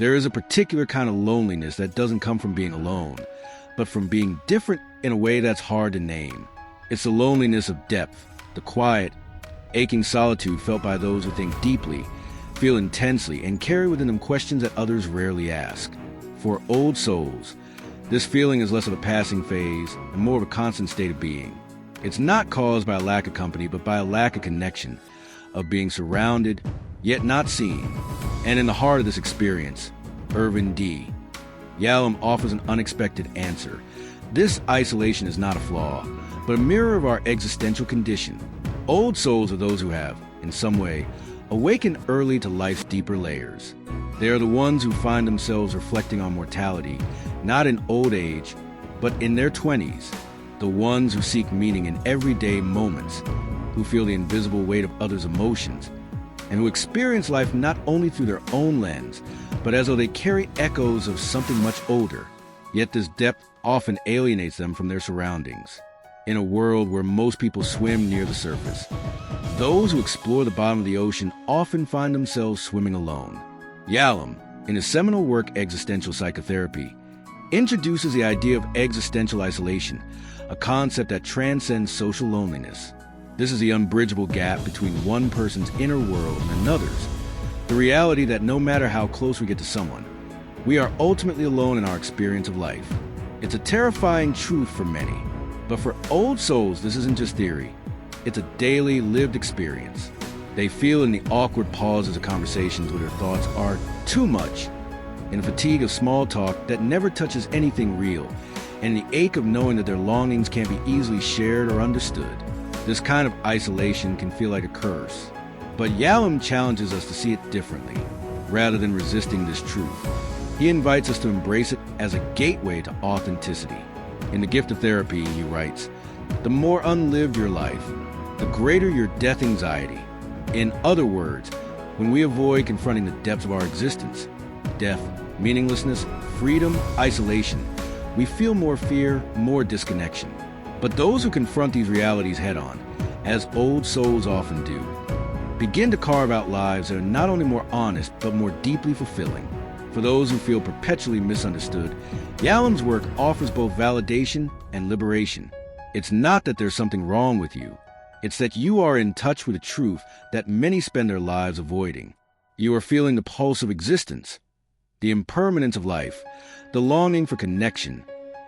There is a particular kind of loneliness that doesn't come from being alone, but from being different in a way that's hard to name. It's the loneliness of depth, the quiet, aching solitude felt by those who think deeply, feel intensely, and carry within them questions that others rarely ask. For old souls, this feeling is less of a passing phase and more of a constant state of being. It's not caused by a lack of company, but by a lack of connection, of being surrounded, yet not seen. And in the heart of this experience, Irvin D Yalom offers an unexpected answer. This isolation is not a flaw, but a mirror of our existential condition. Old souls are those who have, in some way, awakened early to life's deeper layers. They are the ones who find themselves reflecting on mortality, not in old age, but in their 20s. The ones who seek meaning in everyday moments, who feel the invisible weight of others' emotions, and who experience life not only through their own lens, but as though they carry echoes of something much older. Yet this depth often alienates them from their surroundings. In a world where most people swim near the surface, those who explore the bottom of the ocean often find themselves swimming alone. Yalom, in his seminal work Existential Psychotherapy, introduces the idea of existential isolation, a concept that transcends social loneliness. This is the unbridgeable gap between one person's inner world and another's, the reality that no matter how close we get to someone, we are ultimately alone in our experience of life. It's a terrifying truth for many, but for old souls, this isn't just theory. It's a daily, lived experience. They feel in the awkward pauses of conversations where their thoughts are too much, in a fatigue of small talk that never touches anything real, and the ache of knowing that their longings can't be easily shared or understood. This kind of isolation can feel like a curse, but Yalom challenges us to see it differently, rather than resisting this truth. He invites us to embrace it as a gateway to authenticity. In The Gift of Therapy, he writes, "The more unlived your life, the greater your death anxiety." In other words, when we avoid confronting the depths of our existence, death, meaninglessness, freedom, isolation, we feel more fear, more disconnection. But those who confront these realities head-on, as old souls often do, begin to carve out lives that are not only more honest, but more deeply fulfilling. For those who feel perpetually misunderstood, Yalom's work offers both validation and liberation. It's not that there's something wrong with you. It's that you are in touch with a truth that many spend their lives avoiding. You are feeling the pulse of existence, the impermanence of life, the longing for connection,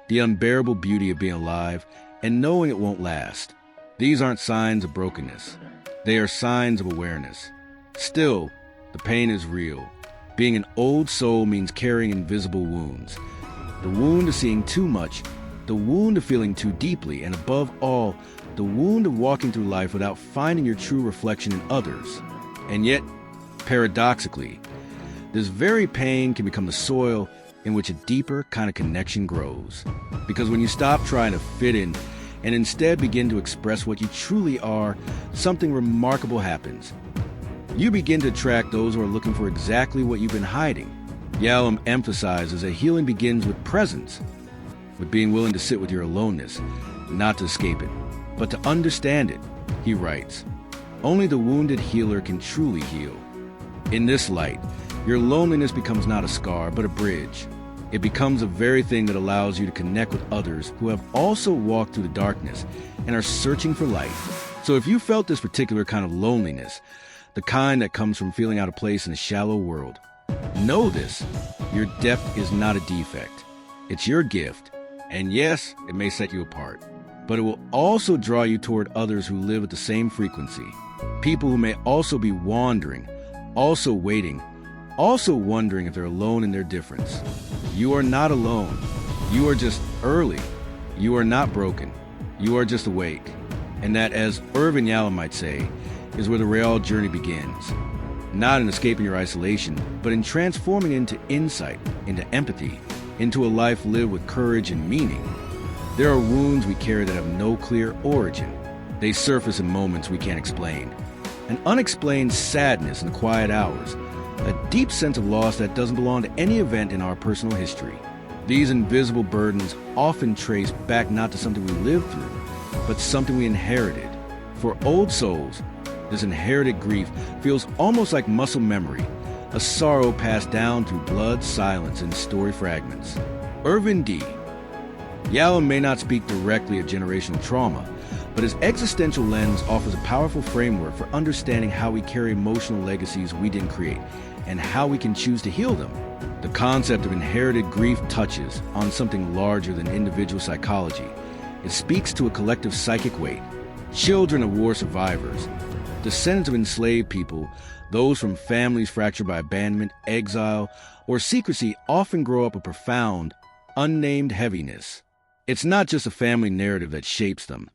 the unbearable beauty of being alive, and knowing it won't last. These aren't signs of brokenness. They are signs of awareness. Still, the pain is real. Being an old soul means carrying invisible wounds. The wound of seeing too much, the wound of feeling too deeply, and above all, the wound of walking through life without finding your true reflection in others. And yet, paradoxically, this very pain can become the soil in which a deeper kind of connection grows. Because when you stop trying to fit in and instead begin to express what you truly are, something remarkable happens. You begin to attract those who are looking for exactly what you've been hiding. Yalom emphasizes that healing begins with presence, with being willing to sit with your aloneness, not to escape it, but to understand it. He writes, "Only the wounded healer can truly heal." In this light, your loneliness becomes not a scar, but a bridge. It becomes the very thing that allows you to connect with others who have also walked through the darkness and are searching for light. So if you felt this particular kind of loneliness, the kind that comes from feeling out of place in a shallow world, know this: your depth is not a defect. It's your gift. And yes, it may set you apart, but it will also draw you toward others who live at the same frequency. People who may also be wandering, also waiting, also wondering if they're alone in their difference. You are not alone. You are just early. You are not broken. You are just awake. And that, as Irvin Yalom might say, is where the real journey begins. Not in escaping your isolation, but in transforming into insight, into empathy, into a life lived with courage and meaning. There are wounds we carry that have no clear origin. They surface in moments we can't explain. An unexplained sadness in the quiet hours, a deep sense of loss that doesn't belong to any event in our personal history. These invisible burdens often trace back not to something we lived through, but something we inherited. For old souls, this inherited grief feels almost like muscle memory, a sorrow passed down through blood, silence, and story fragments. Irvin D Yalom may not speak directly of generational trauma, but his existential lens offers a powerful framework for understanding how we carry emotional legacies we didn't create and how we can choose to heal them. The concept of inherited grief touches on something larger than individual psychology. It speaks to a collective psychic weight. Children of war survivors, descendants of enslaved people, those from families fractured by abandonment, exile, or secrecy often grow up a profound, unnamed heaviness. It's not just a family narrative that shapes them.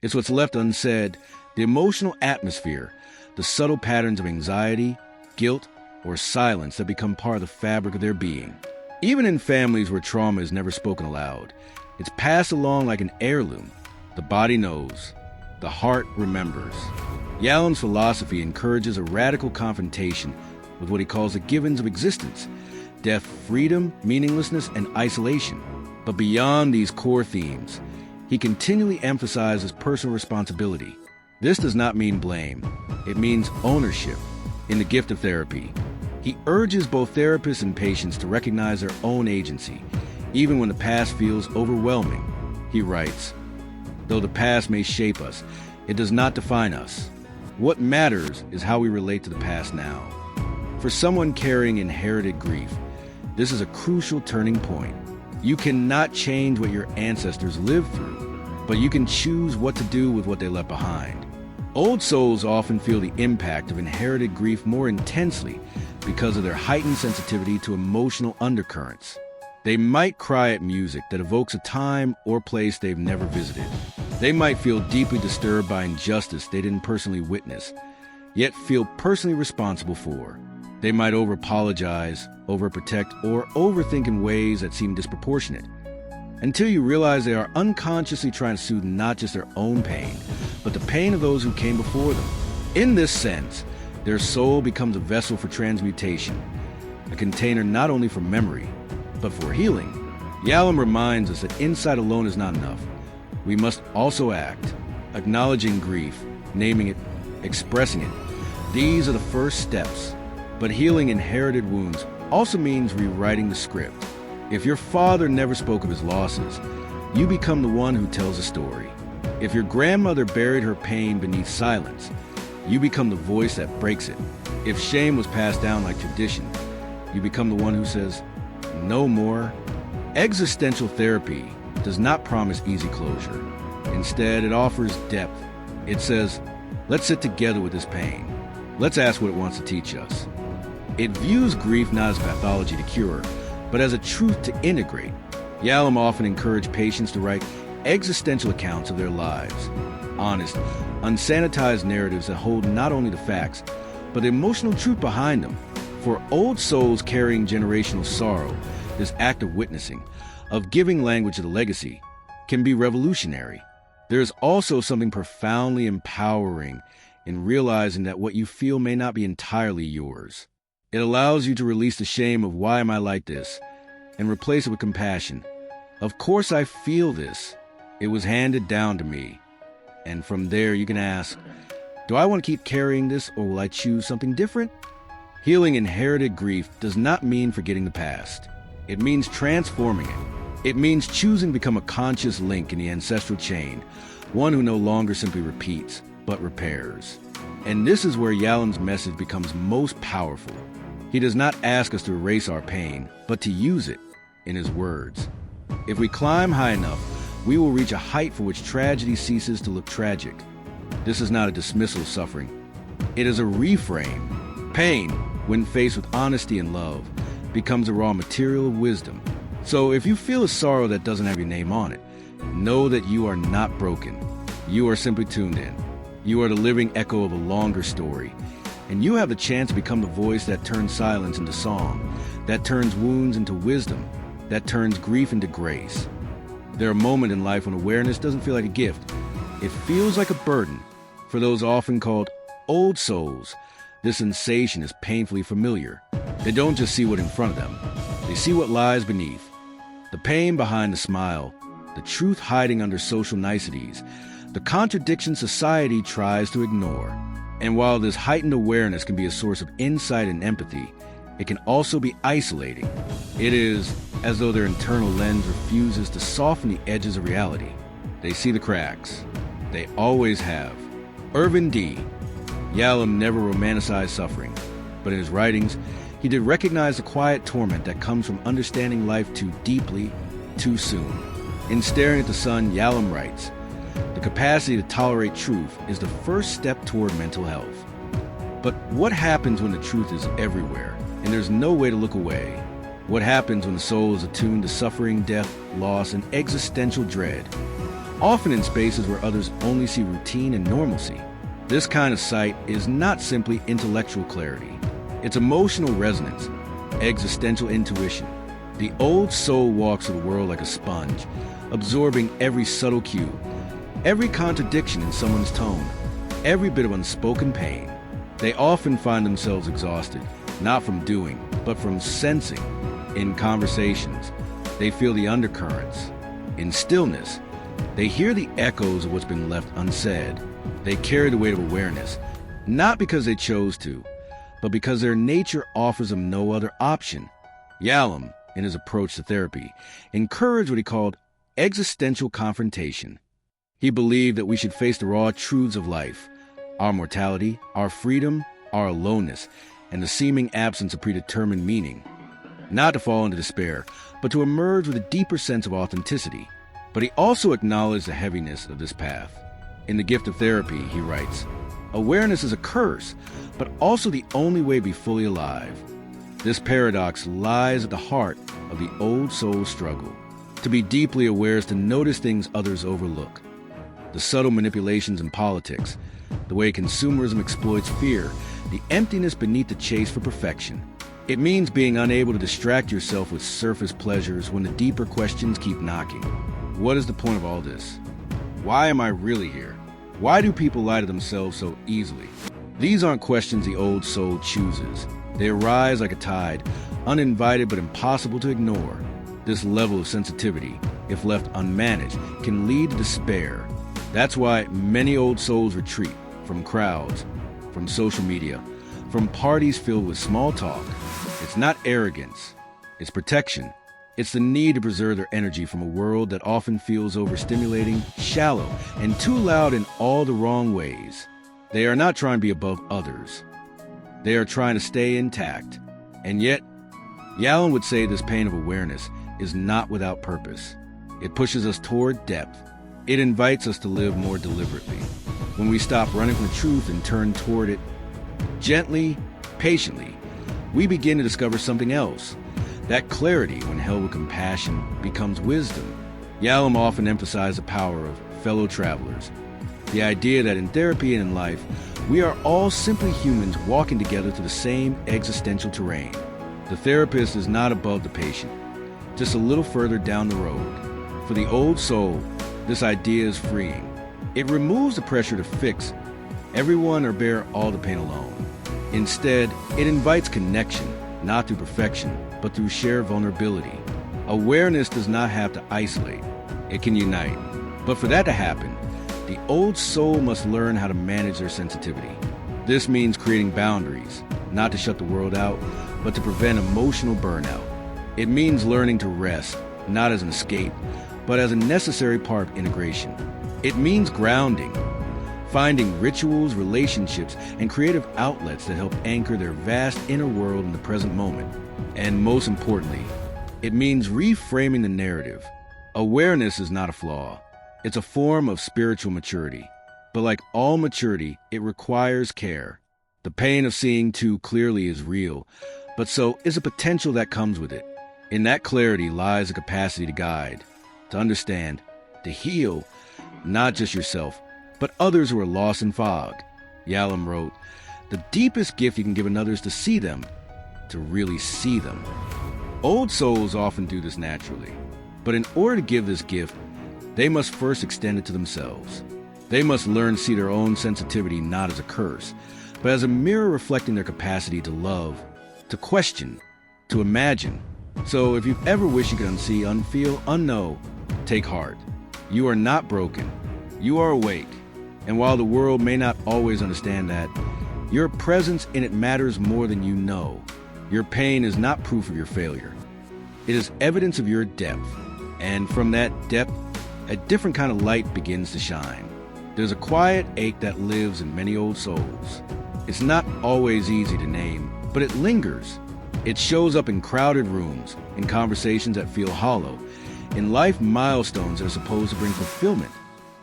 It's what's left unsaid, the emotional atmosphere, the subtle patterns of anxiety, guilt, or silence that become part of the fabric of their being. Even in families where trauma is never spoken aloud, it's passed along like an heirloom. The body knows, the heart remembers. Yalom's philosophy encourages a radical confrontation with what he calls the givens of existence: death, freedom, meaninglessness, and isolation. But beyond these core themes, he continually emphasizes personal responsibility. This does not mean blame. It means ownership. In The Gift of Therapy, he urges both therapists and patients to recognize their own agency, even when the past feels overwhelming. He writes, "Though the past may shape us, it does not define us. What matters is how we relate to the past now." For someone carrying inherited grief, this is a crucial turning point. You cannot change what your ancestors lived through, but you can choose what to do with what they left behind. Old souls often feel the impact of inherited grief more intensely because of their heightened sensitivity to emotional undercurrents. They might cry at music that evokes a time or place they've never visited. They might feel deeply disturbed by injustice they didn't personally witness, yet feel personally responsible for. They might over-apologize, overprotect, or overthink in ways that seem disproportionate, until you realize they are unconsciously trying to soothe not just their own pain, but the pain of those who came before them. In this sense, their soul becomes a vessel for transmutation, a container not only for memory, but for healing. Yalom reminds us that insight alone is not enough. We must also act, acknowledging grief, naming it, expressing it. These are the first steps. But healing inherited wounds also means rewriting the script. If your father never spoke of his losses, you become the one who tells the story. If your grandmother buried her pain beneath silence, you become the voice that breaks it. If shame was passed down like tradition, you become the one who says, "No more." Existential therapy does not promise easy closure. Instead, it offers depth. It says, let's sit together with this pain. Let's ask what it wants to teach us. It views grief not as pathology to cure, but as a truth to integrate. Yalom often encouraged patients to write existential accounts of their lives. Honest, unsanitized narratives that hold not only the facts, but the emotional truth behind them. For old souls carrying generational sorrow, this act of witnessing, of giving language to the legacy, can be revolutionary. There is also something profoundly empowering in realizing that what you feel may not be entirely yours. It allows you to release the shame of "why am I like this?" and replace it with compassion. Of course I feel this. It was handed down to me. And from there you can ask, do I want to keep carrying this, or will I choose something different? Healing inherited grief does not mean forgetting the past. It means transforming it. It means choosing to become a conscious link in the ancestral chain, one who no longer simply repeats, but repairs. And this is where Yalom's message becomes most powerful. He does not ask us to erase our pain, but to use it, in his words. If we climb high enough, we will reach a height for which tragedy ceases to look tragic. This is not a dismissal of suffering. It is a reframe. Pain, when faced with honesty and love, becomes a raw material of wisdom. So if you feel a sorrow that doesn't have your name on it, know that you are not broken. You are simply tuned in. You are the living echo of a longer story. And you have the chance to become the voice that turns silence into song, that turns wounds into wisdom, that turns grief into grace. There are moments in life when awareness doesn't feel like a gift. It feels like a burden. For those often called old souls, this sensation is painfully familiar. They don't just see what's in front of them. They see what lies beneath. The pain behind the smile, the truth hiding under social niceties, the contradiction society tries to ignore. And while this heightened awareness can be a source of insight and empathy, it can also be isolating. It is as though their internal lens refuses to soften the edges of reality. They see the cracks. They always have. Irvin D Yalom never romanticized suffering, but in his writings, he did recognize the quiet torment that comes from understanding life too deeply, too soon. In Staring at the Sun, Yalom writes, "The capacity to tolerate truth is the first step toward mental health." But what happens when the truth is everywhere and there's no way to look away? What happens when the soul is attuned to suffering, death, loss, and existential dread? Often in spaces where others only see routine and normalcy. This kind of sight is not simply intellectual clarity. It's emotional resonance, existential intuition. The old soul walks through the world like a sponge, absorbing every subtle cue, every contradiction in someone's tone, every bit of unspoken pain. They often find themselves exhausted, not from doing, but from sensing. In conversations, they feel the undercurrents. In stillness, they hear the echoes of what's been left unsaid. They carry the weight of awareness, not because they chose to, but because their nature offers them no other option. Yalom, in his approach to therapy, encouraged what he called existential confrontation. He believed that we should face the raw truths of life, our mortality, our freedom, our aloneness, and the seeming absence of predetermined meaning. Not to fall into despair, but to emerge with a deeper sense of authenticity. But he also acknowledged the heaviness of this path. In The Gift of Therapy, he writes, "Awareness is a curse, but also the only way to be fully alive." This paradox lies at the heart of the old soul struggle. To be deeply aware is to notice things others overlook. The subtle manipulations in politics, the way consumerism exploits fear, the emptiness beneath the chase for perfection. It means being unable to distract yourself with surface pleasures when the deeper questions keep knocking. What is the point of all this? Why am I really here? Why do people lie to themselves so easily? These aren't questions the old soul chooses. They arise like a tide, uninvited but impossible to ignore. This level of sensitivity, if left unmanaged, can lead to despair. That's why many old souls retreat from crowds, from social media, from parties filled with small talk. It's not arrogance, it's protection. It's the need to preserve their energy from a world that often feels overstimulating, shallow, and too loud in all the wrong ways. They are not trying to be above others. They are trying to stay intact. And yet, Yalom would say this pain of awareness is not without purpose. It pushes us toward depth. It invites us to live more deliberately. When we stop running from the truth and turn toward it, gently, patiently, we begin to discover something else. That clarity, when held with compassion, becomes wisdom. Yalom often emphasized the power of fellow travelers. The idea that in therapy and in life, we are all simply humans walking together through the same existential terrain. The therapist is not above the patient, just a little further down the road. For the old soul, this idea is freeing. It removes the pressure to fix everyone or bear all the pain alone. Instead, it invites connection, not through perfection, but through shared vulnerability. Awareness does not have to isolate. It can unite. But for that to happen, the old soul must learn how to manage their sensitivity. This means creating boundaries, not to shut the world out, but to prevent emotional burnout. It means learning to rest, not as an escape, but as a necessary part of integration. It means grounding, finding rituals, relationships, and creative outlets that help anchor their vast inner world in the present moment. And most importantly, it means reframing the narrative. Awareness is not a flaw. It's a form of spiritual maturity. But like all maturity, it requires care. The pain of seeing too clearly is real, but so is a potential that comes with it. In that clarity lies a capacity to guide, to understand, to heal, not just yourself, but others who are lost in fog. Yalom wrote, "The deepest gift you can give another is to see them, to really see them." Old souls often do this naturally, but in order to give this gift, they must first extend it to themselves. They must learn to see their own sensitivity not as a curse, but as a mirror reflecting their capacity to love, to question, to imagine. So if you've ever wished you could unsee, unfeel, unknow, take heart. You are not broken. You are awake. And while the world may not always understand that, Your presence in it matters more than you know. Your pain is not proof of your failure. It is evidence of your depth. And from that depth, a different kind of light begins to shine. There's a quiet ache that lives in many old souls. It's not always easy to name, but it lingers. It shows up in crowded rooms, in conversations that feel hollow, in life milestones that are supposed to bring fulfillment,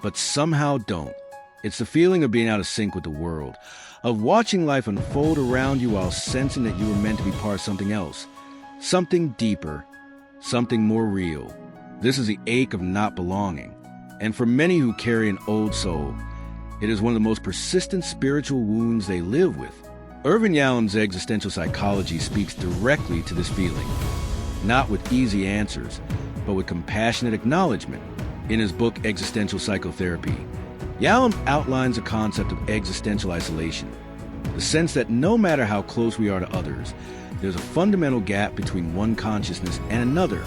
but somehow don't. It's the feeling of being out of sync with the world, of watching life unfold around you while sensing that you were meant to be part of something else, something deeper, something more real. This is the ache of not belonging. And for many who carry an old soul, it is one of the most persistent spiritual wounds they live with. Irvin Yalom's existential psychology speaks directly to this feeling, not with easy answers, but with compassionate acknowledgement. In his book, Existential Psychotherapy, Yalom outlines the concept of existential isolation, the sense that no matter how close we are to others, there's a fundamental gap between one consciousness and another.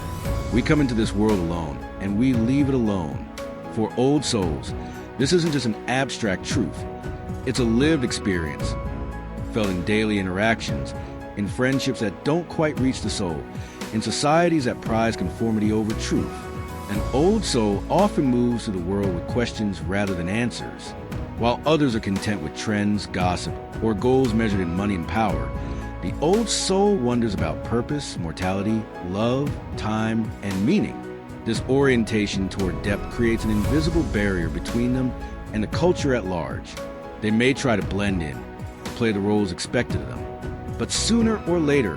We come into this world alone, and we leave it alone. For old souls, this isn't just an abstract truth. It's a lived experience, felt in daily interactions, in friendships that don't quite reach the soul, in societies that prize conformity over truth. An old soul often moves through the world with questions rather than answers. While others are content with trends, gossip, or goals measured in money and power, the old soul wonders about purpose, mortality, love, time, and meaning. This orientation toward depth creates an invisible barrier between them and the culture at large. They may try to blend in, to play the roles expected of them. But sooner or later,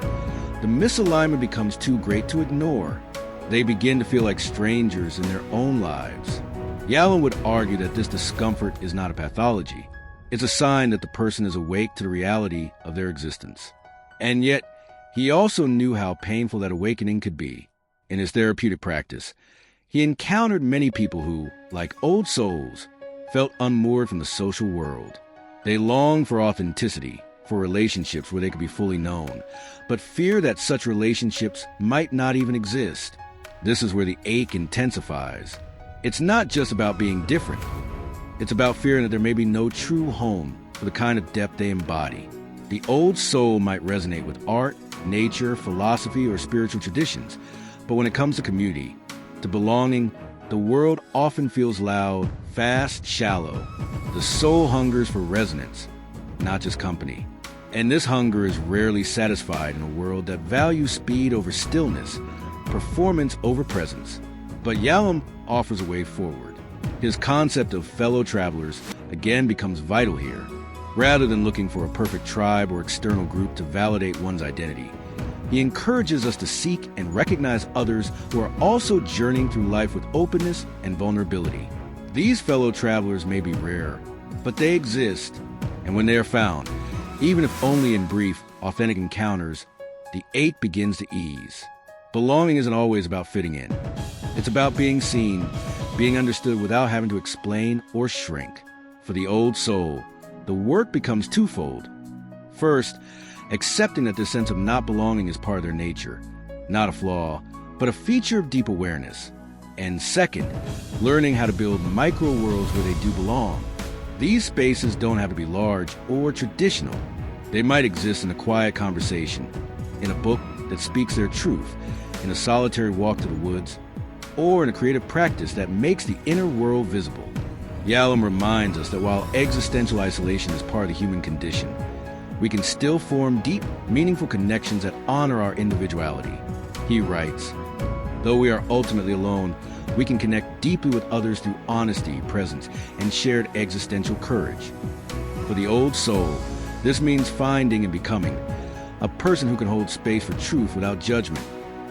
the misalignment becomes too great to ignore. They begin to feel like strangers in their own lives. Yalom would argue that this discomfort is not a pathology. It's a sign that the person is awake to the reality of their existence. And yet, he also knew how painful that awakening could be. In his therapeutic practice, he encountered many people who, like old souls, felt unmoored from the social world. They longed for authenticity, for relationships where they could be fully known, but fear that such relationships might not even exist. This is where the ache intensifies. It's not just about being different. It's about fearing that there may be no true home for the kind of depth they embody. The old soul might resonate with art, nature, philosophy, or spiritual traditions, but when it comes to community, to belonging, the world often feels loud, fast, shallow. The soul hungers for resonance, not just company. And this hunger is rarely satisfied in a world that values speed over stillness, performance over presence. But Yalom offers a way forward. His concept of fellow travelers again becomes vital here. Rather than looking for a perfect tribe or external group to validate one's identity, he encourages us to seek and recognize others who are also journeying through life with openness and vulnerability. These fellow travelers may be rare, but they exist, and when they are found, even if only in brief, authentic encounters, the ache begins to ease. Belonging isn't always about fitting in. It's about being seen, being understood without having to explain or shrink. For the old soul, the work becomes twofold. First, accepting that this sense of not belonging is part of their nature, not a flaw, but a feature of deep awareness. And second, learning how to build micro-worlds where they do belong. These spaces don't have to be large or traditional. They might exist in a quiet conversation, in a book that speaks their truth, in a solitary walk to the woods, or in a creative practice that makes the inner world visible. Yalom reminds us that while existential isolation is part of the human condition, we can still form deep, meaningful connections that honor our individuality. He writes, "Though we are ultimately alone, we can connect deeply with others through honesty, presence, and shared existential courage." For the old soul, this means finding and becoming a person who can hold space for truth without judgment,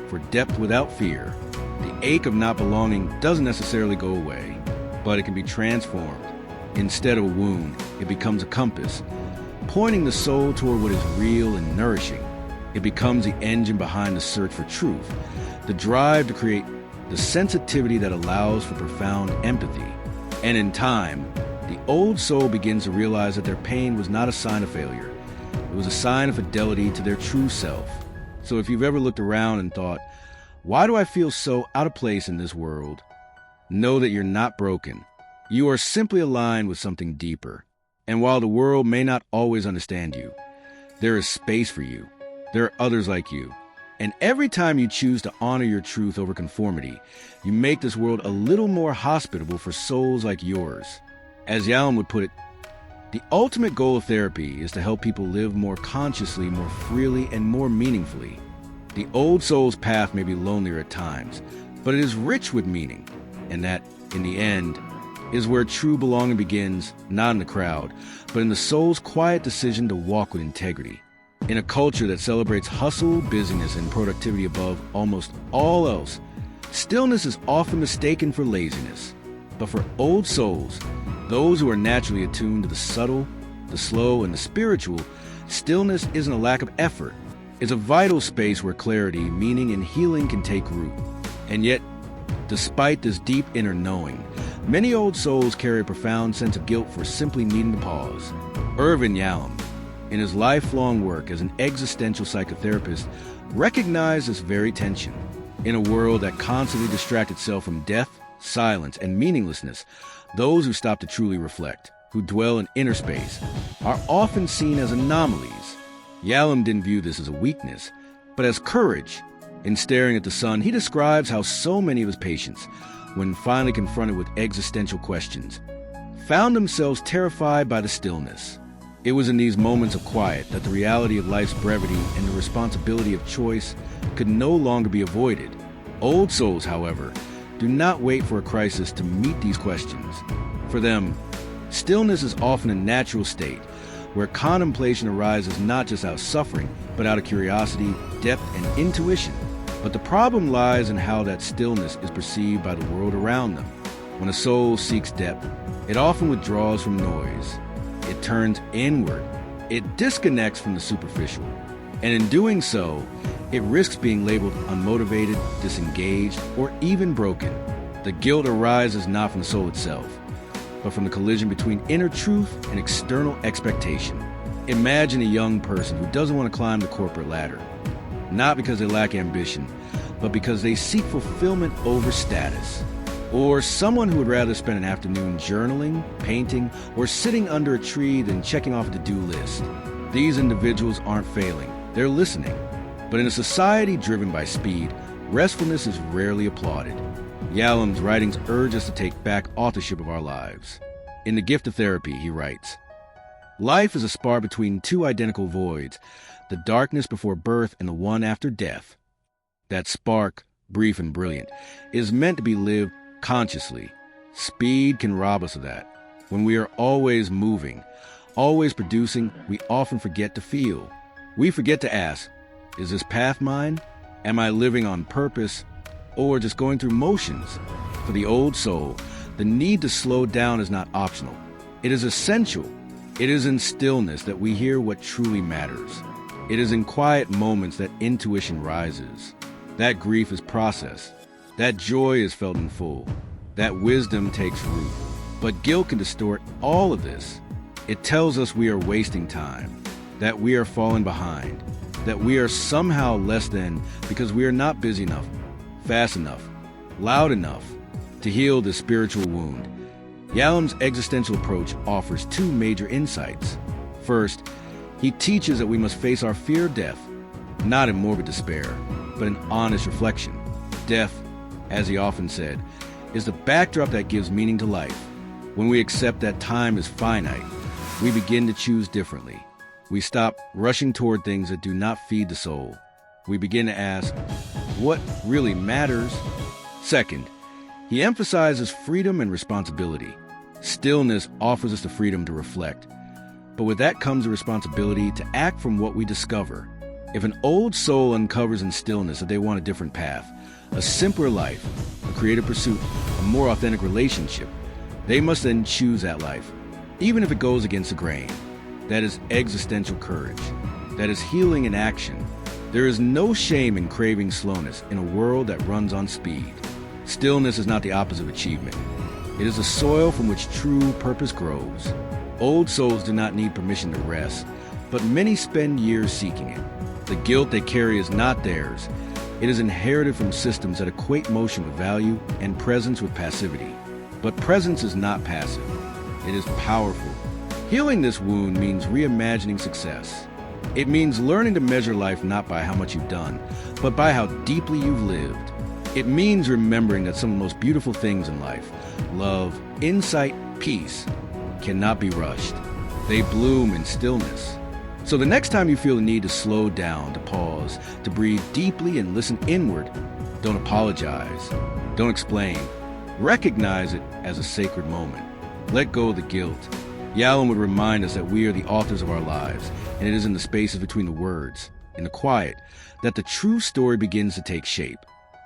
for depth without fear. The ache of not belonging doesn't necessarily go away, but it can be transformed. Instead of a wound, it becomes a compass, pointing the soul toward what is real and nourishing. It becomes the engine behind the search for truth, the drive to create the sensitivity that allows for profound empathy. And in time, the old soul begins to realize that their pain was not a sign of failure. It was a sign of fidelity to their true self. So if you've ever looked around and thought, "Why do I feel so out of place in this world?" know that you're not broken. You are simply aligned with something deeper. And while the world may not always understand you, there is space for you. There are others like you. And every time you choose to honor your truth over conformity, you make this world a little more hospitable for souls like yours. As Yalom would put it, the ultimate goal of therapy is to help people live more consciously, more freely, and more meaningfully. The old soul's path may be lonelier at times, but it is rich with meaning. And that, in the end, is where true belonging begins, not in the crowd, but in the soul's quiet decision to walk with integrity. In a culture that celebrates hustle, busyness, and productivity above almost all else, stillness is often mistaken for laziness. But for old souls, those who are naturally attuned to the subtle, the slow, and the spiritual, stillness isn't a lack of effort. It's a vital space where clarity, meaning, and healing can take root. And yet, despite this deep inner knowing, many old souls carry a profound sense of guilt for simply needing to pause. Irvin D Yalom, in his lifelong work as an existential psychotherapist, recognized this very tension. In a world that constantly distracts itself from death, silence, and meaninglessness, those who stop to truly reflect, who dwell in inner space, are often seen as anomalies. Yalom didn't view this as a weakness, but as courage. In Staring at the Sun, he describes how so many of his patients, when finally confronted with existential questions, found themselves terrified by the stillness. It was in these moments of quiet that the reality of life's brevity and the responsibility of choice could no longer be avoided. Old souls, however, do not wait for a crisis to meet these questions. For them, stillness is often a natural state where contemplation arises not just out of suffering, but out of curiosity, depth, and intuition. But the problem lies in how that stillness is perceived by the world around them. When a soul seeks depth, it often withdraws from noise. It turns inward. It disconnects from the superficial. And in doing so, it risks being labeled unmotivated, disengaged, or even broken. The guilt arises not from the soul itself, but from the collision between inner truth and external expectation. Imagine a young person who doesn't want to climb the corporate ladder, not because they lack ambition, but because they seek fulfillment over status. Or someone who would rather spend an afternoon journaling, painting, or sitting under a tree than checking off a to-do list. These individuals aren't failing, they're listening. But in a society driven by speed, restfulness is rarely applauded. Yalom's writings urge us to take back authorship of our lives. In The Gift of Therapy, he writes, "Life is a spar between two identical voids, the darkness before birth and the one after death. That spark, brief and brilliant, is meant to be lived consciously. Speed can rob us of that. When we are always moving, always producing, we often forget to feel. We forget to ask, is this path mine? Am I living on purpose or just going through motions?" For the old soul, the need to slow down is not optional. It is essential. It is in stillness that we hear what truly matters. It is in quiet moments that intuition rises. That grief is processed. That joy is felt in full. That wisdom takes root. But guilt can distort all of this. It tells us we are wasting time, that we are falling behind, that we are somehow less than because we are not busy enough, fast enough, loud enough to heal this spiritual wound. Yalom's existential approach offers two major insights. First, he teaches that we must face our fear of death, not in morbid despair, but in honest reflection. Death, as he often said, is the backdrop that gives meaning to life. When we accept that time is finite, we begin to choose differently. We stop rushing toward things that do not feed the soul. We begin to ask, what really matters? Second, he emphasizes freedom and responsibility. Stillness offers us the freedom to reflect, but with that comes the responsibility to act from what we discover. If an old soul uncovers in stillness that they want a different path, a simpler life, a creative pursuit, a more authentic relationship, they must then choose that life, even if it goes against the grain. That is existential courage. That is healing in action. There is no shame in craving slowness in a world that runs on speed. Stillness is not the opposite of achievement. It is the soil from which true purpose grows. Old souls do not need permission to rest, but many spend years seeking it. The guilt they carry is not theirs. It is inherited from systems that equate motion with value and presence with passivity. But presence is not passive. It is powerful, Healing this wound means reimagining success. It means learning to measure life not by how much you've done, but by how deeply you've lived. It means remembering that some of the most beautiful things in life, love, insight, peace, cannot be rushed. They bloom in stillness. So the next time you feel the need to slow down, to pause, to breathe deeply and listen inward, don't apologize. Don't explain. Recognize it as a sacred moment. Let go of the guilt. Yalom would remind us that we are the authors of our lives, and it is in the spaces between the words, in the quiet, that the true story begins to take shape.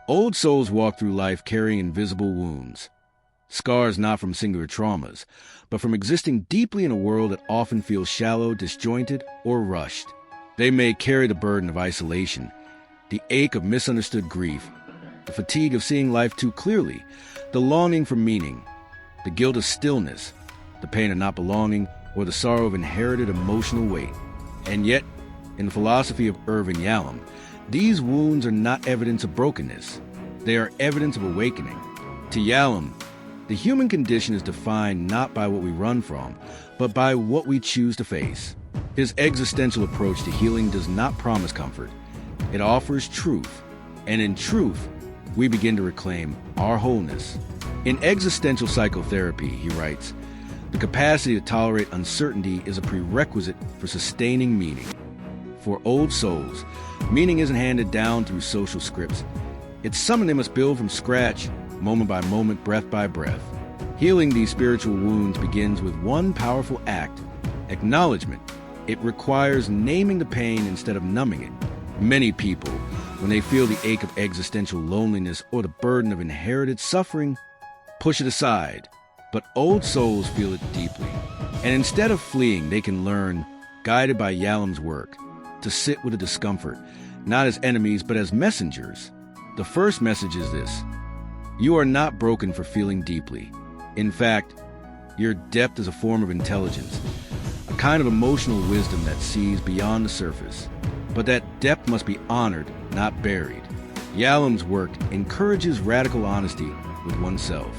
Old souls walk through life carrying invisible wounds. Scars not from singular traumas, but from existing deeply in a world that often feels shallow, disjointed, or rushed. They may carry the burden of isolation, the ache of misunderstood grief, the fatigue of seeing life too clearly, the longing for meaning, the guilt of stillness, the pain of not belonging, or the sorrow of inherited emotional weight. And yet, in the philosophy of Irvin D Yalom, these wounds are not evidence of brokenness. They are evidence of awakening. To Yalom, the human condition is defined not by what we run from, but by what we choose to face. His existential approach to healing does not promise comfort. It offers truth. And in truth, we begin to reclaim our wholeness. In existential psychotherapy, he writes, the capacity to tolerate uncertainty is a prerequisite for sustaining meaning. For old souls, meaning isn't handed down through social scripts. It's something they must build from scratch, moment by moment, breath by breath. Healing these spiritual wounds begins with one powerful act, acknowledgement. It requires naming the pain instead of numbing it. Many people, when they feel the ache of existential loneliness or the burden of inherited suffering, push it aside. But old souls feel it deeply. And instead of fleeing, they can learn, guided by Yalom's work, to sit with the discomfort, not as enemies, but as messengers. The first message is this: you are not broken for feeling deeply. In fact, your depth is a form of intelligence, a kind of emotional wisdom that sees beyond the surface. But that depth must be honored, not buried. Yalom's work encourages radical honesty with oneself.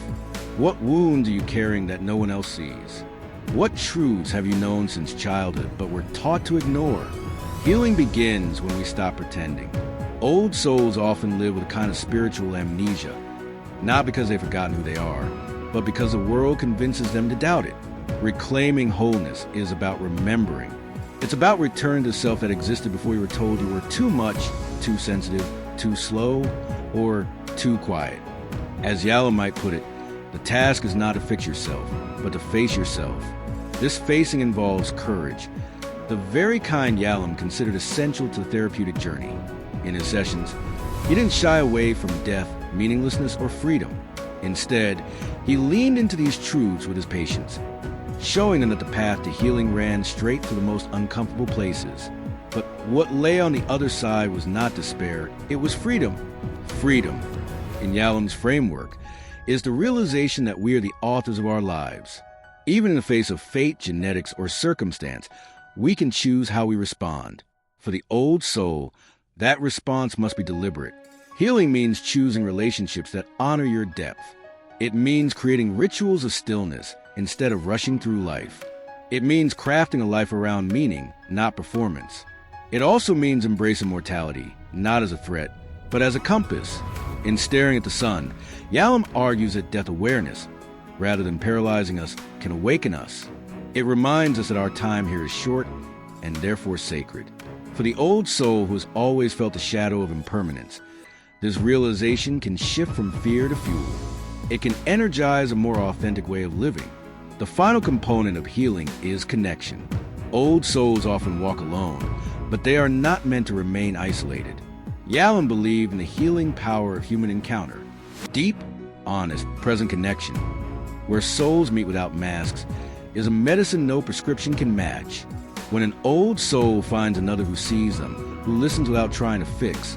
What wounds are you carrying that no one else sees? What truths have you known since childhood but were taught to ignore? Healing begins when we stop pretending. Old souls often live with a kind of spiritual amnesia, not because they've forgotten who they are, but because the world convinces them to doubt it. Reclaiming wholeness is about remembering. It's about returning to the self that existed before you were told you were too much, too sensitive, too slow, or too quiet. As Yalom might put it, the task is not to fix yourself, but to face yourself. This facing involves courage, the very kind Yalom considered essential to the therapeutic journey. In his sessions, he didn't shy away from death, meaninglessness, or freedom. Instead, he leaned into these truths with his patients, showing them that the path to healing ran straight to the most uncomfortable places. But what lay on the other side was not despair, it was freedom. Freedom, in Yalom's framework, is the realization that we are the authors of our lives. Even in the face of fate, genetics, or circumstance, we can choose how we respond. For the old soul, that response must be deliberate. Healing means choosing relationships that honor your depth. It means creating rituals of stillness instead of rushing through life. It means crafting a life around meaning, not performance. It also means embracing mortality, not as a threat, but as a compass. In Staring at the Sun, Yalom argues that death awareness, rather than paralyzing us, can awaken us. It reminds us that our time here is short and therefore sacred. For the old soul who has always felt the shadow of impermanence, this realization can shift from fear to fuel. It can energize a more authentic way of living. The final component of healing is connection. Old souls often walk alone, but they are not meant to remain isolated. Yalom believed in the healing power of human encounter. Deep, honest, present connection, where souls meet without masks, is a medicine no prescription can match. When an old soul finds another who sees them, who listens without trying to fix,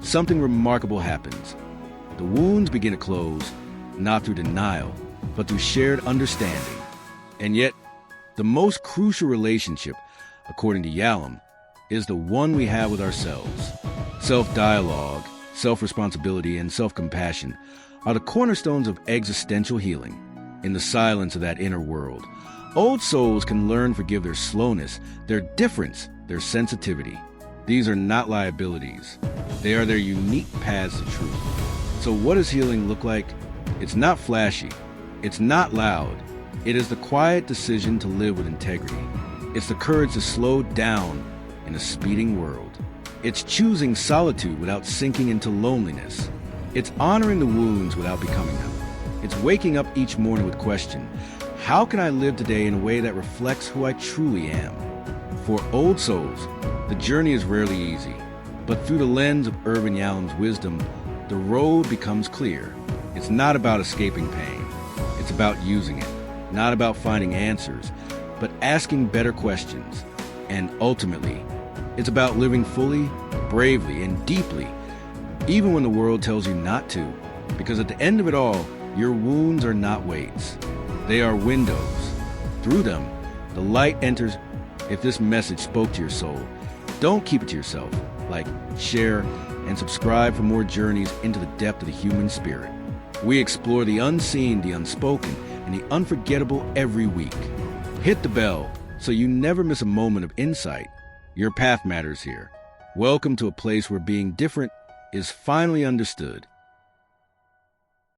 something remarkable happens. The wounds begin to close, not through denial, but through shared understanding. And yet, the most crucial relationship, according to Yalom, is the one we have with ourselves. Self-dialogue, self-responsibility, and self-compassion are the cornerstones of existential healing. In the silence of that inner world, Old souls can learn to forgive their slowness, their difference, their sensitivity. These are not liabilities. They are their unique paths to truth. So what does healing look like? It's not flashy. It's not loud. It is the quiet decision to live with integrity. It's the courage to slow down in a speeding world. It's choosing solitude without sinking into loneliness. It's honoring the wounds without becoming them. It's waking up each morning with the question, how can I live today in a way that reflects who I truly am? For old souls, the journey is rarely easy, but through the lens of Irvin Yalom's wisdom, the road becomes clear. It's not about escaping pain. It's about using it. Not about finding answers, but asking better questions. And ultimately, it's about living fully, bravely, and deeply, even when the world tells you not to. Because at the end of it all, your wounds are not weights. They are windows. Through them, the light enters. If this message spoke to your soul, don't keep it to yourself. Like, share, and subscribe for more journeys into the depth of the human spirit. We explore the unseen, the unspoken, and the unforgettable every week. Hit the bell so you never miss a moment of insight. Your path matters here. Welcome to a place where being different is finally understood.